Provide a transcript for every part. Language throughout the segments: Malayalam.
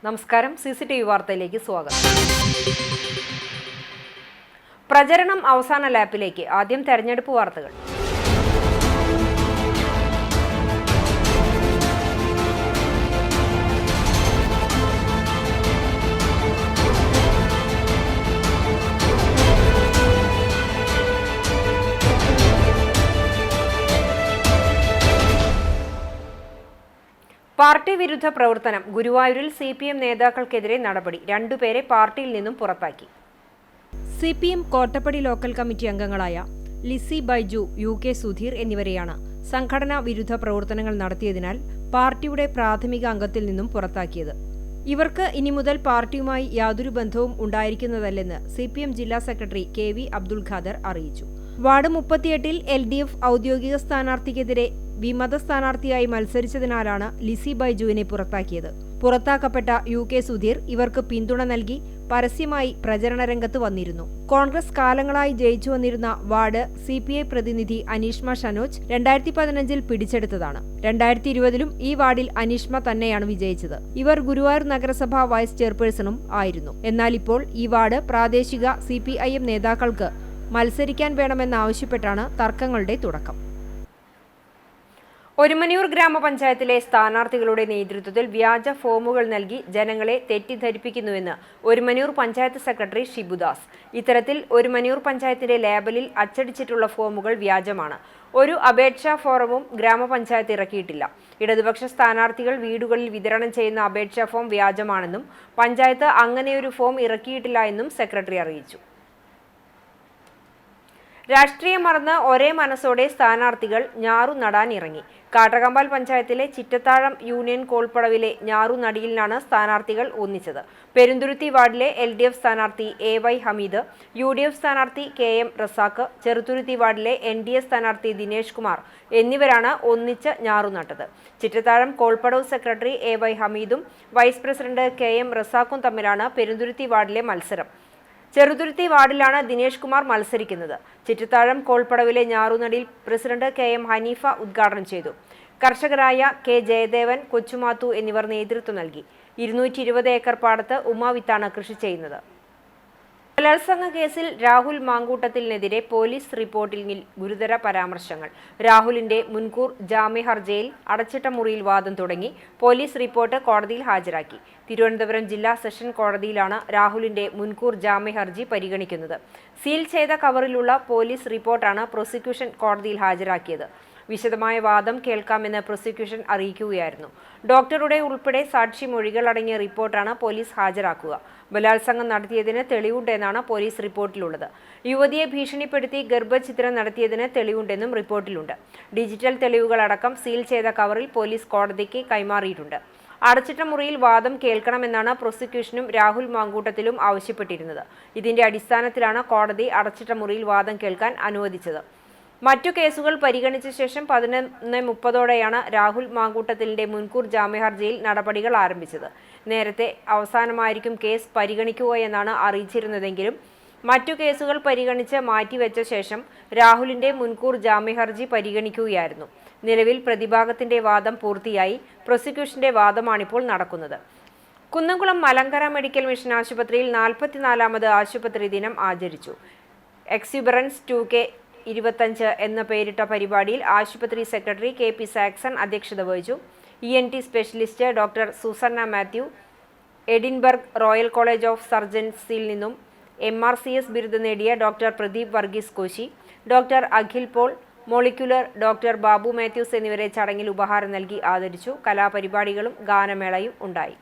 നമസ്കാരം, CCTV വാർത്തയിലേക്ക് സ്വാഗതം. പ്രചരണം അവസാന ലാപ്പിലേക്ക്. ആദ്യം തെരഞ്ഞെടുപ്പ് വാർത്തകൾ. പാർട്ടി വിരുദ്ധ പ്രവർത്തനം. ഗുരുവായൂരിൽ CPM നേതാക്കൾക്കെതിരെ നടപടി. 2 പേരെ പാർട്ടിയിൽ നിന്നും പുറത്താക്കി. CPM കോട്ടപ്പടി ലോക്കൽ കമ്മിറ്റി അംഗങ്ങളായ ലിസി ബൈജു, UK സുധീർ എന്നിവരെയാണ് സംഘടനാ വിരുദ്ധ പ്രവർത്തനങ്ങൾ നടത്തിയതിനാൽ പാർട്ടിയുടെ പ്രാഥമിക അംഗത്തിൽ നിന്നും പുറത്താക്കിയത്. ഇവർക്ക് ഇനി മുതൽ പാർട്ടിയുമായി യാതൊരു ബന്ധവും ഉണ്ടായിരിക്കുന്നതല്ലെന്ന് CPM ജില്ലാ സെക്രട്ടറി KV അബ്ദുൽ ഖാദർ അറിയിച്ചു. വാർഡ് 38-ൽ LDF ഔദ്യോഗിക സ്ഥാനാർത്ഥിക്കെതിരെ വിമത സ്ഥാനാർത്ഥിയായി മത്സരിച്ചതിനാലാണ് ലിസി ബൈജുവിനെ പുറത്താക്കിയത്. പുറത്താക്കപ്പെട്ട UK സുധീർ ഇവർക്ക് പിന്തുണ നൽകി പരസ്യമായി പ്രചരണ രംഗത്ത് വന്നിരുന്നു. കോൺഗ്രസ് കാലങ്ങളായി ജയിച്ചു വന്നിരുന്ന വാർഡ് CPI പ്രതിനിധി അനീഷ്മ ഷനോജ് 2015-ൽ പിടിച്ചെടുത്തതാണ്. 2020-ലും ഈ വാർഡിൽ അനീഷ്മ തന്നെയാണ് വിജയിച്ചത്. ഇവർ ഗുരുവായൂർ നഗരസഭ വൈസ് ചെയർപേഴ്സണും ആയിരുന്നു. എന്നാൽ ഇപ്പോൾ ഈ വാർഡ് പ്രാദേശിക CPIM നേതാക്കൾക്ക് മത്സരിക്കാൻ വേണമെന്നാവശ്യപ്പെട്ടാണ് തർക്കങ്ങളുടെ തുടക്കം. ഒരുമനൂർ ഗ്രാമപഞ്ചായത്തിലെ സ്ഥാനാർത്ഥികളുടെ നേതൃത്വത്തിൽ വ്യാജ ഫോമുകൾ നൽകി ജനങ്ങളെ തെറ്റിദ്ധരിപ്പിക്കുന്നുവെന്ന് ഒരുമനൂർ പഞ്ചായത്ത് സെക്രട്ടറി ഷിബുദാസ്. ഇത്തരത്തിൽ ഒരുമനൂർ പഞ്ചായത്തിന്റെ ലേബലിൽ അച്ചടിച്ചിട്ടുള്ള ഫോമുകൾ വ്യാജമാണ്. ഒരു അപേക്ഷാ ഫോറവും ഗ്രാമപഞ്ചായത്ത് ഇറക്കിയിട്ടില്ല. ഇടതുപക്ഷ സ്ഥാനാർത്ഥികൾ വീടുകളിൽ വിതരണം ചെയ്യുന്ന അപേക്ഷാ ഫോം വ്യാജമാണെന്നും പഞ്ചായത്ത് അങ്ങനെയൊരു ഫോം ഇറക്കിയിട്ടില്ല എന്നും സെക്രട്ടറി അറിയിച്ചു. രാഷ്ട്രീയം മറന്ന് ഒരേ മനസ്സോടെ സ്ഥാനാർത്ഥികൾ ഞാറു നടാൻ ഇറങ്ങി. കാട്ടകമ്പാൽ പഞ്ചായത്തിലെ ചിറ്റത്താഴം യൂണിയൻ കോൾപ്പടവിലെ ഞാറുനടിയിലാണ് സ്ഥാനാർത്ഥികൾ ഒന്നിച്ചത്. പെരുന്തുരുത്തി വാർഡിലെ LDF സ്ഥാനാർത്ഥി AY ഹമീദ്, UDF സ്ഥാനാർത്ഥി KM റസാഖ്, ചെറുതുരുത്തി വാർഡിലെ NDA സ്ഥാനാർത്ഥി ദിനേഷ് കുമാർ എന്നിവരാണ് ഒന്നിച്ച് ഞാറുനട്ടത്. ചിറ്റത്താഴം കോൾപ്പടവ് സെക്രട്ടറി AY ഹമീദും വൈസ് പ്രസിഡന്റ് KM റസാഖും തമ്മിലാണ് പെരുന്തുരുത്തി വാർഡിലെ മത്സരം. ചെറുതുരുത്തി വാർഡിലാണ് ദിനേഷ് കുമാർ മത്സരിക്കുന്നത്. ചിറ്റത്താഴം കോൾപ്പടവിലെ ഞാറുനടിയിൽ പ്രസിഡന്റ് KM ഹനീഫ ഉദ്ഘാടനം ചെയ്തു. കർഷകരായ K ജയദേവൻ, കൊച്ചുമാത്തു എന്നിവർ നേതൃത്വം നൽകി. 220 ഏക്കർ പാടത്ത് ഉമാവിത്താണ് കൃഷി ചെയ്യുന്നത്. ബലാത്സംഗ കേസിൽ രാഹുൽ മാങ്കൂട്ടത്തിനെതിരെ പോലീസ് റിപ്പോർട്ടിൽ ഗുരുതര പരാമർശങ്ങൾ. രാഹുലിന്റെ മുൻകൂർ ജാമ്യ ഹർജിയിൽ അടച്ചിട്ട മുറിയിൽ വാദം തുടങ്ങി. പോലീസ് റിപ്പോർട്ട് കോടതിയിൽ ഹാജരാക്കി. തിരുവനന്തപുരം ജില്ലാ സെഷൻ കോടതിയിലാണ് രാഹുലിന്റെ മുൻകൂർ ജാമ്യ ഹർജി പരിഗണിക്കുന്നത്. സീൽ ചെയ്ത കവറിലുള്ള പോലീസ് റിപ്പോർട്ടാണ് പ്രോസിക്യൂഷൻ കോടതിയിൽ ഹാജരാക്കിയത്. വിശദമായ വാദം കേൾക്കാമെന്ന് പ്രോസിക്യൂഷൻ അറിയിക്കുകയായിരുന്നു. ഡോക്ടറുടെ ഉൾപ്പെടെ സാക്ഷി മൊഴികൾ അടങ്ങിയ റിപ്പോർട്ടാണ് പോലീസ് ഹാജരാക്കുക. ബലാത്സംഗം നടത്തിയതിന് തെളിവുണ്ടെന്നാണ് പോലീസ് റിപ്പോർട്ടിലുള്ളത്. യുവതിയെ ഭീഷണിപ്പെടുത്തി ഗർഭഛിദ്രം നടത്തിയതിന് തെളിവുണ്ടെന്നും റിപ്പോർട്ടിലുണ്ട്. ഡിജിറ്റൽ തെളിവുകളടക്കം സീൽ ചെയ്ത കവറിൽ പോലീസ് കോടതിക്ക് കൈമാറിയിട്ടുണ്ട്. അടച്ചിട്ട മുറിയിൽ വാദം കേൾക്കണമെന്നാണ് പ്രോസിക്യൂഷനും രാഹുൽ മാങ്കൂട്ടത്തിലും ആവശ്യപ്പെട്ടിരുന്നത്. ഇതിന്റെ അടിസ്ഥാനത്തിലാണ് കോടതി അടച്ചിട്ട മുറിയിൽ വാദം കേൾക്കാൻ അനുവദിച്ചത്. മറ്റു കേസുകൾ പരിഗണിച്ച ശേഷം 11:30 രാഹുൽ മാങ്കൂട്ടത്തിലിന്റെ മുൻകൂർ ജാമ്യ ഹർജിയിൽ നടപടികൾ ആരംഭിച്ചത്. നേരത്തെ അവസാനമായിരിക്കും കേസ് പരിഗണിക്കുകയെന്നാണ് അറിയിച്ചിരുന്നതെങ്കിലും മറ്റു കേസുകൾ പരിഗണിച്ച് മാറ്റിവെച്ച ശേഷം രാഹുലിന്റെ മുൻകൂർ ജാമ്യ ഹർജി പരിഗണിക്കുകയായിരുന്നു. നിലവിൽ പ്രതിഭാഗത്തിന്റെ വാദം പൂർത്തിയായി. പ്രോസിക്യൂഷന്റെ വാദമാണിപ്പോൾ നടക്കുന്നത്. കുന്നംകുളം മലങ്കര മെഡിക്കൽ മിഷൻ ആശുപത്രിയിൽ 44ാമത് ആശുപത്രി ദിനം ആചരിച്ചു. എക്സ്യൂബറൻസ് 2K25 എന്ന പേരിട്ട പരിപാടിയിൽ ആശുപത്രി സെക്രട്ടറി KP സാക്സൺ അധ്യക്ഷത വഹിച്ചു. ENT specialist doctor Susanna Mathew, Edinburgh royal college of സർജൻസിൽ നിന്നും MRCS ബിരുദം നേടിയ doctor Pradeep Varghese Koshy, doctor Akhil Paul, molecular doctor Babu Mathews എന്നിവരെ ചടങ്ങിൽ ഉപഹാരം നൽകി ആദരിച്ചു. കലാപരിപാടികളും ഗാനമേളയും ഉണ്ടായി.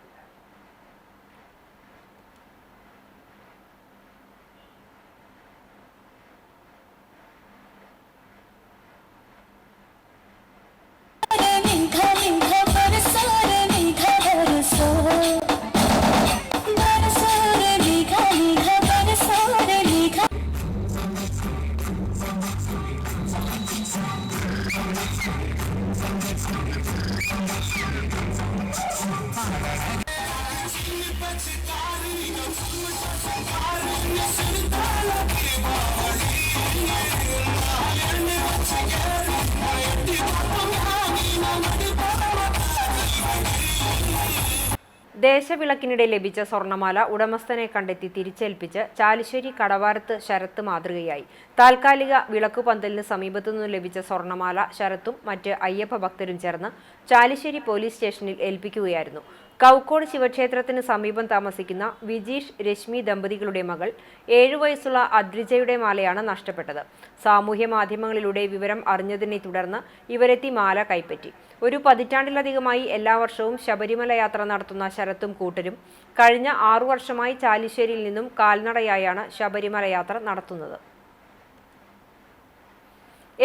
ദേശവിളക്കിനിടെ ലഭിച്ച സ്വർണ്ണമാല ഉടമസ്ഥനെ കണ്ടെത്തി തിരിച്ചേൽപ്പിച്ച് ചാലിശ്ശേരി കടവാരത്ത് ശരത്ത് മാതൃകയായി. താൽക്കാലിക വിളക്കുപന്തലിന് സമീപത്തുനിന്ന് ലഭിച്ച സ്വർണ്ണമാല ശരത്തും മറ്റ് അയ്യപ്പ ഭക്തരും ചേർന്ന് ചാലിശ്ശേരി പോലീസ് സ്റ്റേഷനിൽ ഏൽപ്പിക്കുകയായിരുന്നു. കൗക്കോട് ശിവക്ഷേത്രത്തിന് സമീപം താമസിക്കുന്ന വിജീഷ് രശ്മി ദമ്പതികളുടെ മകൾ 7 വയസ്സുള്ള അദ്രിജയുടെ മാലയാണ് നഷ്ടപ്പെട്ടത്. സാമൂഹ്യ മാധ്യമങ്ങളിലൂടെ വിവരം അറിഞ്ഞതിനെ തുടർന്ന് ഇവരെത്തി മാല കൈപ്പറ്റി. ഒരു പതിറ്റാണ്ടിലധികമായി എല്ലാ വർഷവും ശബരിമല യാത്ര നടത്തുന്ന ശരത്തും കൂട്ടരും കഴിഞ്ഞ 6 വർഷമായി ചാലിശ്ശേരിയിൽ നിന്നും കാൽനടയായാണ് ശബരിമല യാത്ര നടത്തുന്നത്.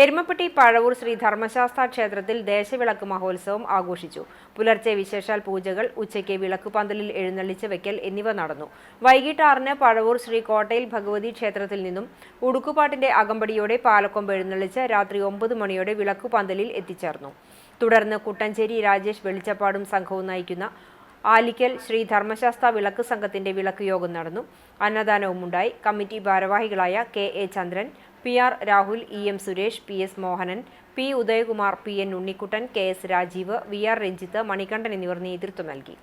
എരുമപ്പെട്ടി പഴവൂർ ശ്രീ ധർമ്മശാസ്ത്ര ക്ഷേത്രത്തിൽ ദേശവിളക്ക് മഹോത്സവം ആഘോഷിച്ചു. പുലർച്ചെ വിശേഷാൽ പൂജകൾ, ഉച്ചയ്ക്ക് വിളക്കുപന്തലിൽ എഴുന്നള്ളിച്ച് വെക്കൽ എന്നിവ നടന്നു. വൈകിട്ട് 6-ന് പഴവൂർ ശ്രീ കോട്ടയിൽ ഭഗവതി ക്ഷേത്രത്തിൽ നിന്നും ഉടുക്കുപാട്ടിന്റെ അകമ്പടിയോടെ പാലക്കൊമ്പ് എഴുന്നള്ളിച്ച് രാത്രി 9 മണിയോടെ വിളക്കുപന്തലിൽ എത്തിച്ചേർന്നു. തുടർന്ന് കുട്ടഞ്ചേരി രാജേഷ് വെളിച്ചപ്പാടും സംഘവും നയിക്കുന്ന ആലിക്കൽ ശ്രീ ധർമ്മശാസ്ത്ര വിളക്ക് സംഘത്തിന്റെ വിളക്ക് യോഗം നടന്നു. അന്നദാനവുമുണ്ടായി. കമ്മിറ്റി ഭാരവാഹികളായ KA Chandran, PR Rahul, EM Suresh, PS Mohanan, P Udayakumar, PN Unnikuttan, KS Rajeev, VR Ranjith, Manikandan എന്നിവർ നേതൃത്വം നൽകി.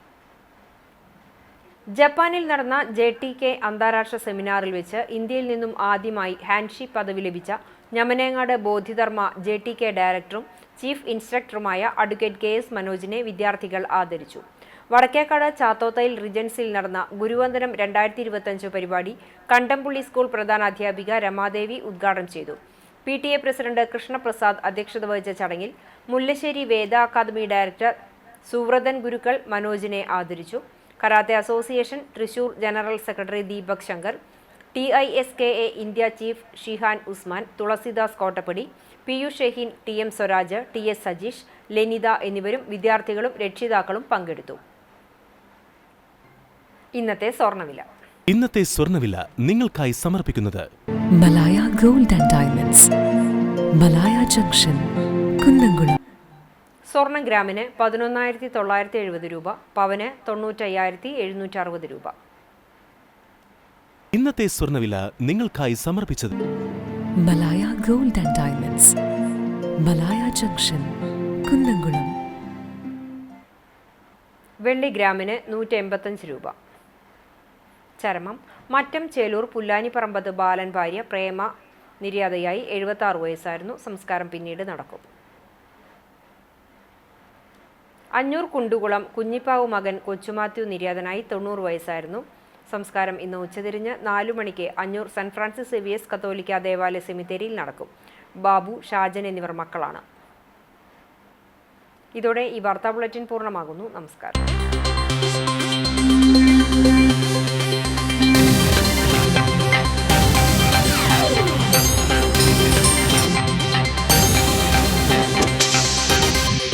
ജപ്പാനിൽ നടന്ന JTK അന്താരാഷ്ട്ര സെമിനാറിൽ വെച്ച് ഇന്ത്യയിൽ നിന്നും ആദ്യമായി ഹാൻഡ്ഷിപ്പ് പദവി ലഭിച്ച ഞമനേങ്ങാട് ബോധിധർമ്മ JTK ഡയറക്ടറും ചീഫ് ഇൻസ്ട്രക്ടറുമായ അഡ്വക്കേറ്റ് KS മനോജിനെ വിദ്യാർത്ഥികൾ ആദരിച്ചു. വടക്കേക്കാട് ചാത്തോത്തയിൽ റിജൻസിൽ നടന്ന ഗുരുവന്ദനം 2025 പരിപാടി കണ്ടംപുള്ളി സ്കൂൾ പ്രധാനാധ്യാപിക രമാദേവി ഉദ്ഘാടനം ചെയ്തു. PTA പ്രസിഡന്റ് കൃഷ്ണപ്രസാദ് അധ്യക്ഷത വഹിച്ച ചടങ്ങിൽ മുല്ലശ്ശേരി വേദ അക്കാദമി ഡയറക്ടർ സുവ്രതൻ ഗുരുക്കൾ മനോജിനെ ആദരിച്ചു. Karate association Thrissur general secretary Deepak Shankar, TISKA India chief shihan Usman, Thulasidas Kottappady, PU Shaheen, TM Swaraj, TS Sajeesh, Lenitha എന്നിവരും വിദ്യാർത്ഥികളും രക്ഷിതാക്കളും പങ്കെടുത്തു. ഇന്നത്തെ സ്വർണ്ണവില നിങ്ങൾക്കായി സമർപ്പിക്കുന്നത് Malaya gold and diamonds, Malaya junction, Kunnamkulam. സ്വർണം ഗ്രാമിന് 11,970 രൂപ, പവന് 95,760 രൂപ. ഇന്നത്തെ സ്വർണ്ണവില നിങ്ങൾക്കായി സമർപ്പിച്ചത് Malaya gold and diamonds, Malaya junction, Kunnamkulam. വെള്ളി ഗ്രാമിന് 185 രൂപ. ചരമം മറ്റം ചേലൂർ പുല്ലാനിപ്പറമ്പത്ത് ബാലൻ ഭാര്യ പ്രേമ നിര്യാതയായി 76 വയസ്സായിരുന്നു. സംസ്കാരം പിന്നീട് നടക്കും. അഞ്ഞൂർ കുണ്ടുകുളം കുഞ്ഞിപ്പാവ് മകൻ കൊച്ചുമാത്യു നിര്യാതനായി 90 വയസ്സായിരുന്നു. സംസ്കാരം ഇന്ന് ഉച്ചതിരിഞ്ഞ് 4 മണിക്ക് അഞ്ഞൂർ സെന്റ് ഫ്രാൻസിസ് സേവിയേഴ്സ് കത്തോലിക്ക ദേവാലയ സെമിത്തേരിയിൽ നടക്കും. ബാബു, ഷാജൻ എന്നിവർ മക്കളാണ്. ഇതോടെ ഈ വാർത്താ ബുള്ളറ്റിൻ പൂർണ്ണമാകുന്നു. നമസ്കാരം.